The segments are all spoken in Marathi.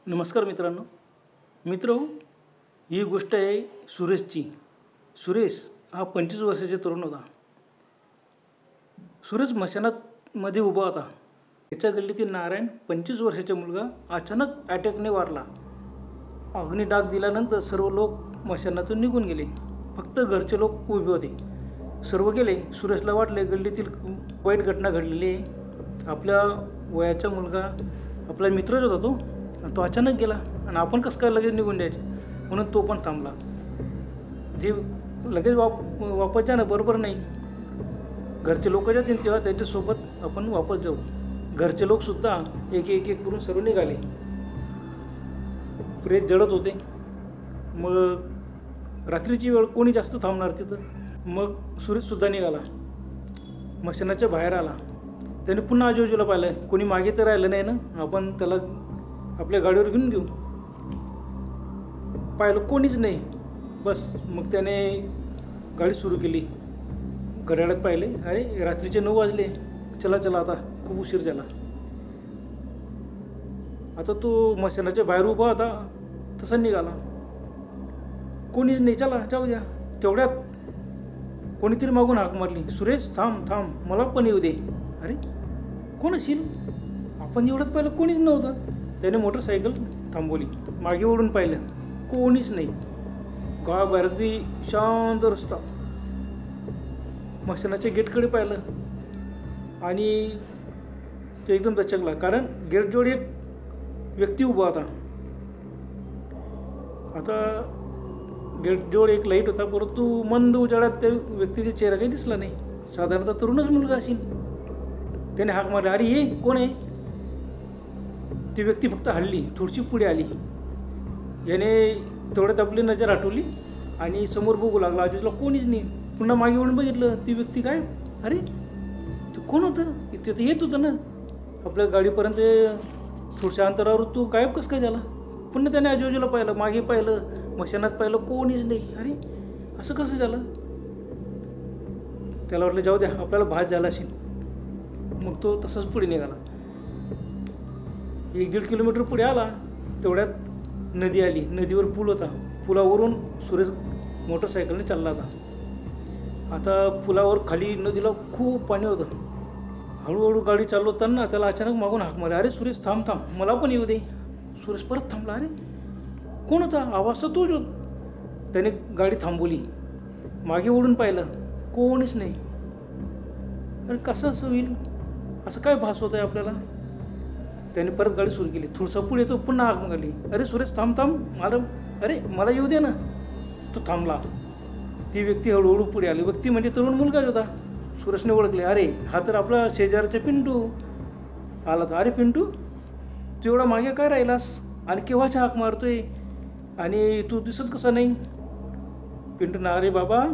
नमस्कार मित्रांनो. ही गोष्ट आहे सुरेशची. सुरेश हा 25 वर्षाचा तरुण होता. सुरेश मशानामध्ये उभा होता. त्याच्या गल्लीतील नारायण 25 वर्षाचा मुलगा अचानक अटॅकने वारला. अग्निडाग दिल्यानंतर सर्व लोक मशानातून निघून गेले. फक्त घरचे लोक उभे होते. सर्व गेले. सुरेशला वाटले गल्लीतील वाईट घटना घडलेली आहे. आपल्या वयाचा मुलगा आपला मित्रच होता तो, आणि तो अचानक गेला आणि आपण कसं काय लगेच निघून द्यायचे, म्हणून तो पण थांबला. जे लगेच वापस जाणं बरोबर नाही. घरचे लोक जातील तेव्हा त्याच्यासोबत आपण वापस जाऊ. घरचे लोकसुद्धा एक एक एक करून सर्व निघाले. प्रेत जळत होते. मग रात्रीची वेळ कोणी जास्त थांबणार तिथं. मग सुरेशसुद्धा निघाला. मशानाच्या बाहेर आला. त्याने पुन्हा आजूबाजूला पाहिलं. कोणी मागे तर राहिलं नाही ना, आपण त्याला आपल्या गाडीवर घेऊन घेऊ. पाहिलं कोणीच नाही. बस मग त्याने गाडी सुरू केली. घड्याळात पाहिले, अरे रात्रीचे 9 वाजले. चला चला आता खूप उशीर झाला. आता तो मशानाच्या बाहेर उभा होता, तसा निघाला. कोणीच नाही. चला जाऊ द्या. तेवढ्यात कोणीतरी मागून हाक मारली, सुरेश थांब थांब, मला पण येऊ दे. अरे कोण असेल? आपण एवढंच पाहिलं कोणीच नव्हतं. त्याने मोटरसायकल थांबवली. मागे वळून पाहिलं, कोणीच नाही. गावाबाहेर अगदी शांत रस्ता. मशानाच्या गेटकडे पाहिलं आणि तो एकदम दचकला, कारण गेटजवळ एक व्यक्ती उभा होता. आता गेटजवळ एक लाईट होता, परंतु मंद उजाडात त्या व्यक्तीचा चेहरा काही दिसला नाही. साधारणतः तरुणच मुलगा असेल. त्याने हाक मारली, अरे ये कोण आहे? ती व्यक्ती फक्त हलली, थोडीशी पुढे आली. याने तेवढ्यात आपली नजर हटवली आणि समोर बघू लागला. आजूबाजूला कोणीच नाही. पुन्हा मागे वळून बघितलं, ती व्यक्ती काय, अरे ते कोण होतं? इथे तर येत होतं ना आपल्या गाडीपर्यंत. थोडशा अंतरावर तू गायब कसं काय झाला? पुन्हा त्याने आजूबाजूला पाहिलं, मागे पाहिलं, मशानात पाहिलं, कोणीच नाही. अरे असं कसं झालं? त्याला वाटलं जाऊ द्या, आपल्याला भास झाला असेल. मग तो तसंच पुढे निघाला. 1-1.5 किलोमीटर पुढे आला. तेवढ्यात नदी आली. नदीवर पूल होता. पुलावरून सुरेश मोटरसायकलने चालला होता. आता पुलावर खाली नदीला खूप पाणी होतं. हळूहळू गाडी चालवताना त्याला अचानक मागून हाक मारली, अरे सुरेश थांब थांब, मला पण येऊ दे. सुरेश परत थांबला. अरे कोण होता? आवाज तर तोच होता. त्याने गाडी थांबवली. मागे वळून पाहिलं, कोणीच नाही. अरे कसं असं होईल? असं काय भास होत आहे आपल्याला? त्याने परत गाडी सुरू केली. थोडंसं पुढे येतो, पुन्हा हाक मारली, अरे सुरेश थांब थांब, अरे मला येऊ दे ना. तो थांबला. ती व्यक्ती हळूहळू पुढे आली. व्यक्ती म्हणजे तरुण मुलगाच होता. सुरेशने ओळखले, अरे हा तर आपला शेजारचा पिंटू आला. तर अरे पिंटू, तू एवढा मागे काय राहिलास? आणि केव्हाचा हाक मारतोय आणि तू दिसत कसा नाही? पिंटू ना, अरे बाबा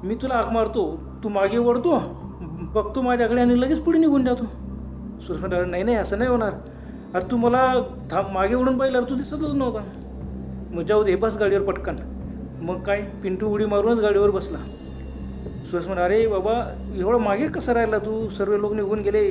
मी तुला हाक मारतो, तू मागे वळतो, बघतो माझ्याकडे आणि लगेच पुढे निघून जातो. सुरेश म्हणतो, अरे नाही असं नाही होणार. अरे तू मला मागे वळून पाहिलं, अरे तू दिसतच नव्हता. मग जाऊ दे, बस गाडीवर पटकन. मग काय, पिंटू उडी मारूनच गाडीवर बसला. सुरेश म्हणा, अरे बाबा एवढं मागे कसा राहिला तू? सर्व लोक निघून गेले,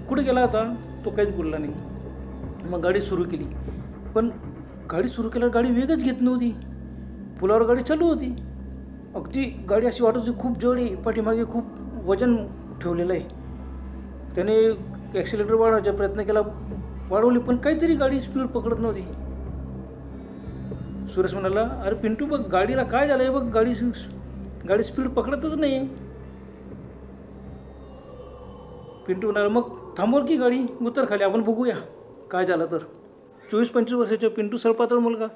कुठे गेला होता? तो काहीच बोलला नाही. मग गाडी सुरू केली. पण गाडी सुरू केल्यावर गाडी वेगच घेत नव्हती. पुलावर गाडी चालू होती. अगदी गाडी अशी वाटत होती खूप जड आहे, पाठीमागे खूप वजन ठेवलेलं आहे. त्याने ॲक्सिलेटर वाढवायचा प्रयत्न केला, वाढवली, पण काहीतरी गाडी स्पीड पकडत नव्हती. सुरेश म्हणाला, अरे पिंटू बघ गाडीला काय झालं आहे, बघ गाडी स्पीड पकडतच नाही. पिंटू म्हणाला, मग थांबवर की गाडी, उतर खाली, आपण बघूया काय झालं तर. 24-25 वर्षाचा पिंटू, सळपातळ मुलगा.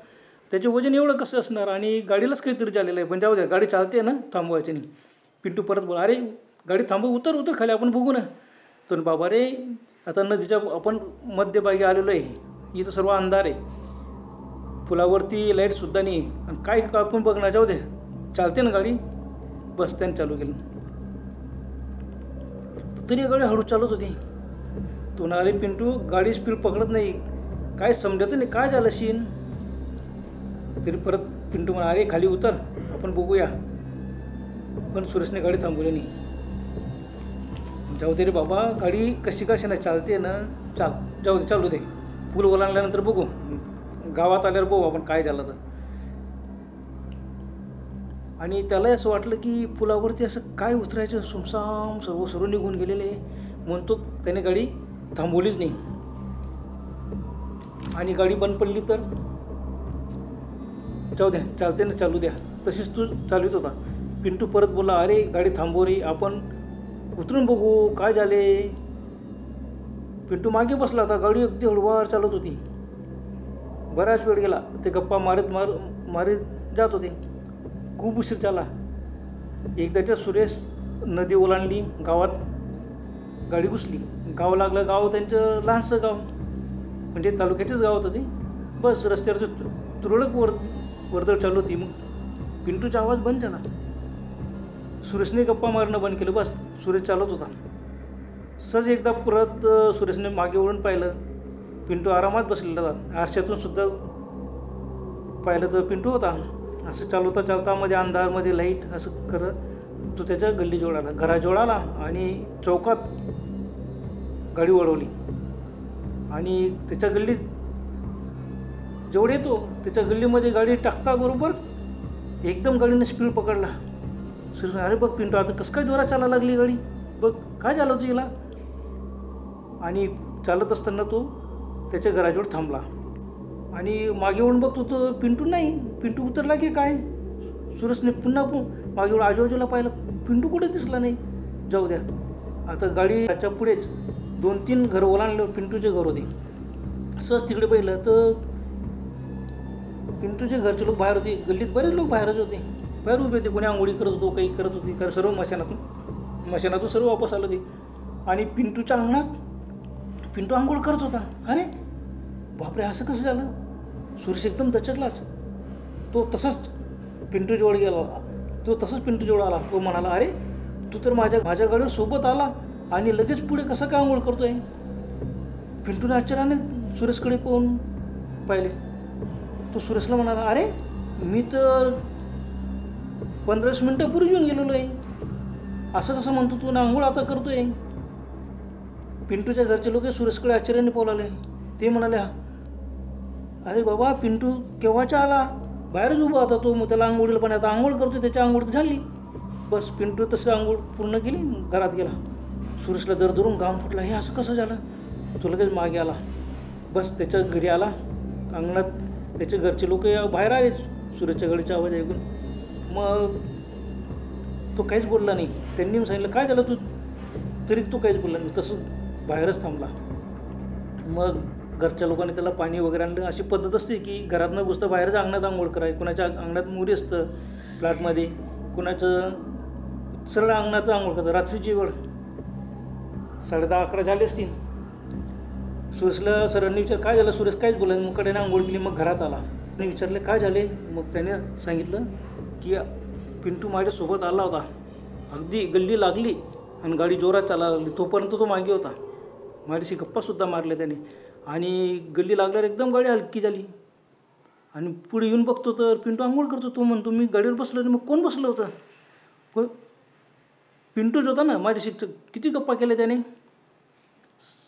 त्याचे वजन एवढं कसं असणार आणि गाडीलाच काहीतरी झालेलं आहे. पण जाऊ द्या, गाडी चालते ना, थांबवायची नाही. पिंटू परत बोला, अरे गाडी थांबव, उतर खाली, आपण बघू ना. तर बाबा रे, आता नदीच्या आपण मध्यभागी आलेलो आहे. इथं सर्व अंधार आहे. पुलावरती लाईटसुद्धा नाही. आणि काय आपण बघणार, जाऊ दे, चालते ना गाडी. बस त्याने चालू केलं. तरी गाडी हळू चालत होती. तो म्हणाले, पिंटू गाडी स्पीड पकडत नाही, काय समजत नाही, काय झालं शीन? तरी परत पिंटू म्हणा, अरे खाली उतर, आपण बघूया. पण सुरेशने गाडी थांबवली नाही. जाऊ दे रे बाबा, गाडी कशी कशी ना चालते ना, चाल जाऊ दे, चालू दे, पूल ओलांडल्यानंतर बघू. गावात आल्यावर बघू आपण काय झालं तर. आणि त्यालाही असं वाटलं की पुलावरती असं काय उतरायचं, सुमसाम सर्व निघून गेलेले म्हणून तो त्याने गाडी थांबवलीच नाही. आणि गाडी बंद पडली तर जाऊ द्या, चालते ना, चालू द्या, तशीच तू चालवित होता. पिंटू परत बोला, अरे गाडी थांबव रे, आपण उतरून बघू काय झाले. पिंटू मागे बसला होता, गाडी अगदी हळूवार चालत होती. बराच वेळ गेला, ते गप्पा मारीत जात होते. खूप उशीर झाला. एकदाच्या सुरेश नदी ओलांडली, गावात गाडी घुसली. गाव लागलं. गाव त्यांचं लहानसं गाव, म्हणजे तालुक्याचेच गाव होतं ते. बस रस्त्यावरचं तुरळक वर्दळ चालू होती. मग पिंटूचा आवाज बंद झाला. सुरेशने गप्पा मारणं बंद केलं. बस सुरेश चालत होता. सहज एकदा परत सुरेशने मागे वळून पाहिलं. पिंटू आरामात बसलेला होता. आरशातून सुद्धा पाहिलं तर पिंटू होता. असं चालता मध्ये अंधारमध्ये लाईट असं करत तो त्याच्या गल्लीजवळ आला, घराजवळ आला आणि चौकात गाडी वळवली. आणि त्याच्या गल्लीत जेवढ येतो त्याच्या गल्लीमध्ये गाडी टाकता बरोबर एकदम गाडीने स्पीड पकडला. सुरेश, अरे बघ पिंटू, आता कसं काय जोरात चालायला लागली गाडी, बघ काय झालं तुझीला. आणि चालत असताना तो त्याच्या घराजवळ थांबला आणि मागे वळून बघतो तर पिंटू नाही. पिंटू उतरला की काय. सुरेशने पुन्हा मागे वळून आजूबाजूला पाहिलं, पिंटू कुठे दिसला नाही. जाऊ द्या, आता गाडी त्याच्या पुढेच 2-3 घरं ओलांडलं पिंटूचे घर होते. सहज तिकडे पाहिलं तर पिंटूचे घरचे लोक बाहेर होते. गल्लीत बरेच लोक बाहेरच होते, बाहेर उभे होते. कोणी आंघोळी करत होतो, काही करत होती, कारण सर्व मशानातून सर्व वापस आलं ते. आणि पिंटूच्या अंगणात पिंटू आंघोळ करत होता. अरे बापरे, असं कसं झालं. सुरेश एकदम दचकलाच. तो तसंच पिंटूजवळ गेला. पिंटूजवळ आला. तो म्हणाला, अरे तू तर माझ्या गाडीवर सोबत आला आणि लगेच पुढे कसं काय आंघोळ करतोय. पिंटूने आश्चर्याने सुरेशकडे पाहून पाहिले. तो सुरेशला म्हणाला, अरे मी तर 15-20 मिनटापूर्वी येऊन गेलेलो आहे, असं कसं म्हणतो तू, आंघोळ आता करतोय. पिंटूच्या घरचे लोक सुरेशकडे आश्चर्याने पाहू लागले. ते म्हणाले, अरे बाबा पिंटू केव्हाचा आला, बाहेरच उभा होता तो, मग त्याला आंघोळीला पण आता आंघोळ करतो, त्याच्या आंघोळ झाली. बस पिंटू तसं आंघोळ पूर्ण केली, घरात गेला. सुरेशला दरदरून घाम फुटला. हे असं कसं झालं. तो लगेच मागे आला. बस त्याच्या घरी आला. अंगणात त्याचे घरचे लोक बाहेर आले सुरेशच्या गाडीचा आवाज ऐकून. मग तो काहीच बोलला नाही. त्यांनी सांगितलं, काय झालं तू, तरी तो काहीच बोलला नाही, तसंच बाहेरच थांबला. मग घरच्या लोकांनी त्याला पाणी वगैरे आणलं. अशी पद्धत असते की घरात न घुसता बाहेरच अंगणात आंघोळ कराय. कुणाच्या अंगणात मोरी असतं फ्लॅटमध्ये, कुणाचं सरळ अंगणाचं आंघोळ करतं. रात्रीची वेळ 10:30-11 झाले असतील. सुरेशला सरांनी विचार, काय झालं. सुरेश काहीच बोलला नाही. मुकाट्याने आंघोळ केली. मग घरात आला आणि विचारले, काय झाले. मग त्याने सांगितलं की पिंटू माझ्यासोबत आला होता, अगदी गल्ली लागली आणि गाडी जोरात चालायला लागली, तोपर्यंत तो मागे होता. माझ्याशी गप्पासुद्धा मारल्या त्याने. आणि गल्ली लागल्यावर एकदम गाडी हलकी झाली आणि पुढे येऊन बघतो तर पिंटू आंघोळ करतो. तो म्हणतो, मी गाडीवर बसलो नाही. मग कोण बसलं होतं. पण पिंटूच होता ना माझ्याशी. किती गप्पा केल्या त्याने.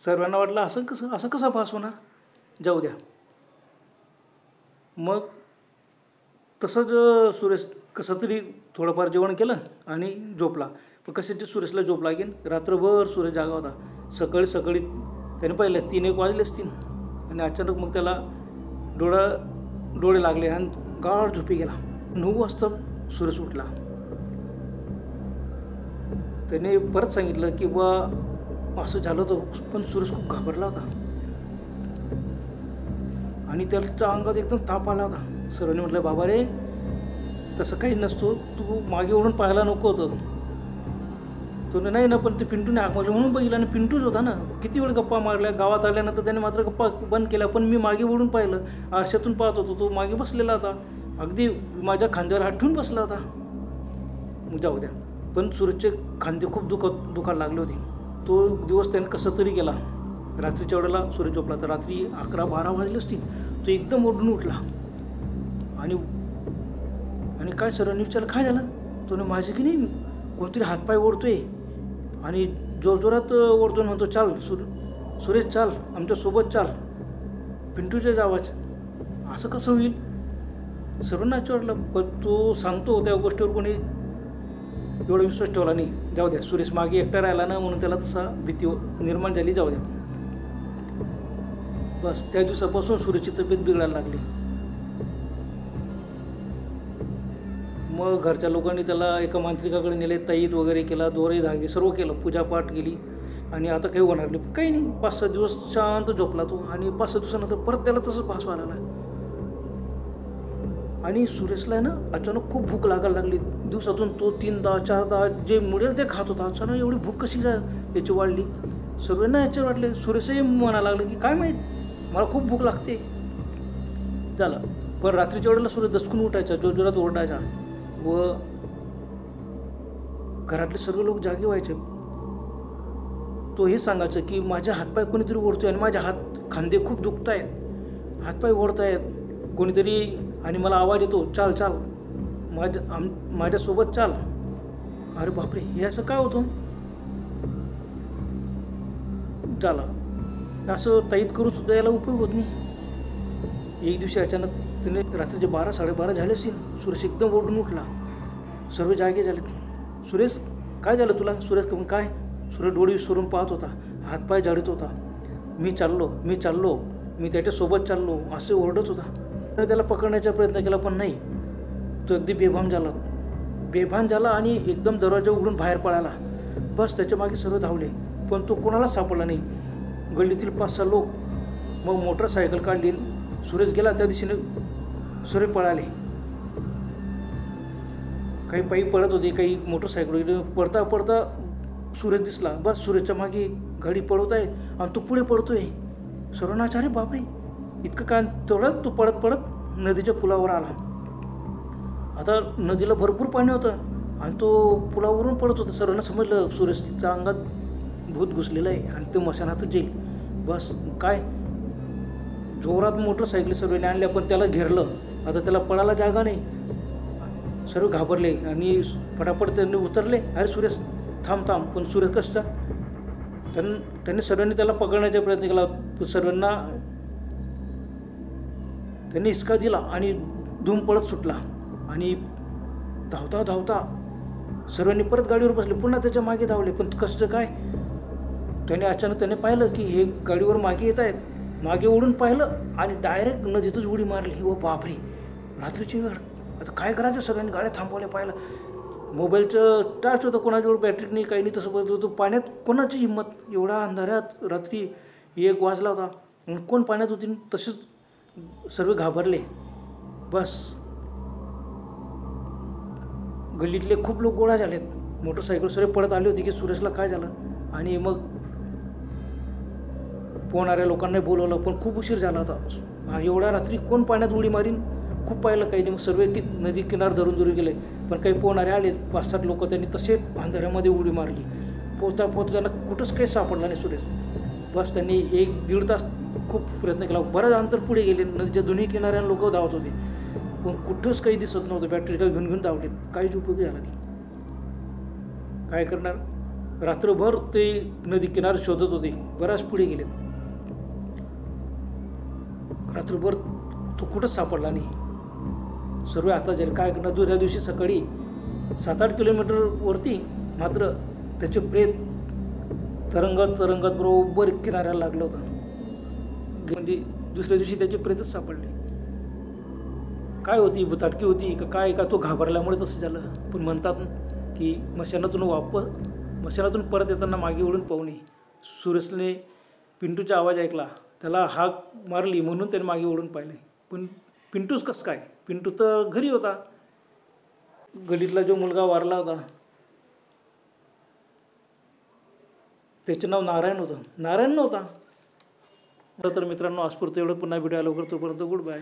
सर्वांना वाटलं असं कसा भास होणार. जाऊ द्या. मग तसंच सुरेश कसं तरी थोडंफार जेवण केलं आणि झोपला. पण कशाची सुरेशला झोप लागेल. रात्रभर सुरेश जागा होता. सकाळी त्याने पाहिलं 3-1 वाजले असतील आणि अचानक मग त्याला डोळे लागले आणि गाढ झोपी गेला. 9 वाजता सुरेश उठला. त्याने परत सांगितलं की बा असं झालं होतं. पण सुरेश खूप घाबरला होता आणि त्याच्या अंगात एकदम ताप आला होता. सरांनी म्हटलं, बाबा रे तसं काही नसतो, तू मागे ओढून पाहायला नको होतं. तो नाही ना, पण ते पिंटूने हाक मारली म्हणून बघितलं आणि पिंटूच होता ना. किती वेळ गप्पा मारल्या. गावात आल्यानंतर त्याने मात्र गप्पा बंद केल्या. पण मी मागे ओढून पाहिलं, आरशातून पाहत होतो, तो मागे बसलेला होता, अगदी माझ्या खांद्यावर हात ठेवून बसला होता. मग जाऊ द्या. पण सुरेशचे खांदे खूप दुखायला लागले होते. तो दिवस त्याने कसं तरी गेला. रात्रीच्या वेळेला सुरेश झोपला तर रात्री 11-12 वाजले असतील. तो एकदम ओढून उठला आणि काय सरांनी विचारलं, काय झालं. तो माझे की नाही कोणतरी हातपाय ओढतोय आणि जोरजोरात ओढतो. म्हणतो, चाल सुरेश चाल, आमच्यासोबत चाल. पिंटूचेच आवाज. असं कसं होईल? सर्वांना विचारलं, पण तो सांगतो त्या गोष्टीवर कोणी एवढा विश्वास ठेवला नाही. जाऊ द्या, सुरेश मागे एकटा राहिला ना म्हणून त्याला तसा भीती निर्माण झाली, जाऊ द्या. बस त्या दिवसापासून सुरेशची तब्येत बिघडायला लागली. मग घरच्या लोकांनी त्याला एका मांत्रिकाकडे नेले, ताईत वगैरे केला, दोरे धागे सर्व केलं, पूजापाठ केली आणि आता काही होणार नाही. काही नाही, 5-6 दिवस शांत झोपला तो आणि 5-6 दिवसानंतर परत त्याला तसंच भास व्हायला लागला. आणि सुरेशला ना अचानक खूप भूक लागायला लागली. दिवसातून तो 3-4 जे मिळेल ते खात होता. अचानक एवढी भूक कशी याची वाढली? सर्वांना याच्यावर वाटले. सुरेशही म्हणायला लागलं की काय माहीत, मला खूप भूक लागते. झालं. पण रात्रीच्या वेळेला सुरेश दचकून उठायचा, जोरजोरात ओरडायचा व घरातले सर्व लोक जागे व्हायचे. तो हे सांगायचं की माझ्या हातपाय कोणीतरी ओढतोय आणि माझे खांदे खूप दुखत आहेत, हातपाय ओढत आहेत कोणीतरी, आणि मला आवाज येतो, चाल चाल माझ्यासोबत चाल. अरे बापरे, हे असं काय होतं? झालं. असं ताईत करून सुद्धा याला उपयोग होत नाही. एक दिवशी अचानक त्याने रात्रीचे 12-12:30 झाले असतील. सुरेश एकदम ओढून उठला. सर्व जागे झालेत. सुरेश, काय झालं तुला? सुरेश काय? सुरेश डोळे विसरून पाहत होता, हातपाय झाडत होता. मी चाललो, मी त्याच्यासोबत चाललो असे ओरडत होता. त्याला पकडण्याचा प्रयत्न केला पण नाही. तो अगदी बेभान झाला आणि एकदम दरवाजा उघडून बाहेर पळाला. बस त्याच्या मागे सर्व धावले पण तो कोणालाच सापडला नाही. गल्लीतील 5-6 लोक मग मोटरसायकल काढली. सुरेश गेला त्या दिशेने सर्व पळाले. काही पायी पळत होते, काही मोटरसायकल. पडता सुरेश दिसला. बस सुरेशच्या मागे गाडी पळवत आहे आणि तो पुढे पडतोय. सर्वांना अरे बापरे, इतकं काय? तेवढंच तो पडत नदीच्या पुलावर आला. आता नदीला भरपूर पाणी होतं आणि तो पुलावरून पडत होता. सर्वांना समजलं सुरेशच्या अंगात भूत घुसलेलं आहे आणि ते मशानातच जाईल. बस काय, जोरात मोटरसायकली सर्वांनी आणल्या पण त्याला घेरलं. आता त्याला पळायला जागा नाही. सर्व घाबरले आणि फटाफट त्यांनी उतरले. अरे सुरेश थांब. पण सुरेश कसं? त्यांनी सर्वांनी त्याला पकडण्याचा प्रयत्न केला. सर्वांना त्यांनी हिसका दिला आणि धूम पळत सुटला. आणि धावता सर्वांनी परत गाडीवर बसले, पुन्हा त्याच्या मागे धावले. पण कसं काय? अचानक त्याने पाहिलं की हे गाडीवर मागे येत आहेत. मागे ओढून पाहिलं आणि डायरेक्ट नदीतच उडी मारली. व बापरे, रात्रीची वेळ, आता काय करायचं? सगळ्यांनी गाड्या थांबवल्या. पाहिलं मोबाईलचं टॉर्च होतं, कोणाजवळ बॅटरी नाही, काही नाही. तसं बघत होतो पाण्यात. कोणाची हिंमत? एवढ्या अंधाऱ्यात रात्री 1 वाजला होता, कोण पाण्यात होती? तसेच सर्व घाबरले. बस गल्लीतले खूप लोक गोळा झालेत. मोटरसायकल सर्व पळत आले होते की सुरेशला काय झालं. आणि मग पोहणाऱ्या लोकांना बोलवलं पण खूप उशीर झाला होता. एवढ्या रात्री कोण पाण्यात उडी मारीन? खूप पाहिलं, काही नाही. मग सर्व नदी किनार धरून गेले. पण काही पोहणारे आले 5-7 लोक, त्यांनी तसे अंधाऱ्यामध्ये उडी मारली. पोहता त्यांना कुठंच काही सापडला नाही सुरेश. बस त्यांनी 1-1.5 तास खूप प्रयत्न केला. बरंच अंतर पुढे गेले. नदीच्या दोन्ही किनाऱ्याला लोक धावत होते पण कुठंच काही दिसत नव्हतं. बॅटरी काय घेऊन धावलेत, काहीच उपयोग झाला नाही. काय करणार? रात्रभर ते नदी किनार शोधत होते. बराच पुढे गेलेत. रात्रभर तो कुठंच सापडला नाही. सर्व आता झाले. काय करणार? दुसऱ्या दिवशी सकाळी 7-8 किलोमीटरवरती मात्र त्याचे प्रेत तरंगत बरोबर किनाऱ्याला लागलं होतं. म्हणजे दुसऱ्या दिवशी त्याचे प्रेतच सापडले. काय होती? भुताटकी होती का काय? का तो घाबरल्यामुळे तसं झालं. पण म्हणतात की मशानातून परत येताना मागे वळून पाहू नये. सुरेशने पिंटूचा आवाज ऐकला, त्याला हाक मारली म्हणून त्याने मागे वळून पाहिले. पण पिंटूच कसं काय? पिंटू तर घरी होता. गल्लीतला जो मुलगा वारला होता त्याचं नाव नारायण नव्हता. तर मित्रांनो, आजपुरतं एवढं. पुन्हा भेटूया लवकर. तोपर्यंत गुड बाय.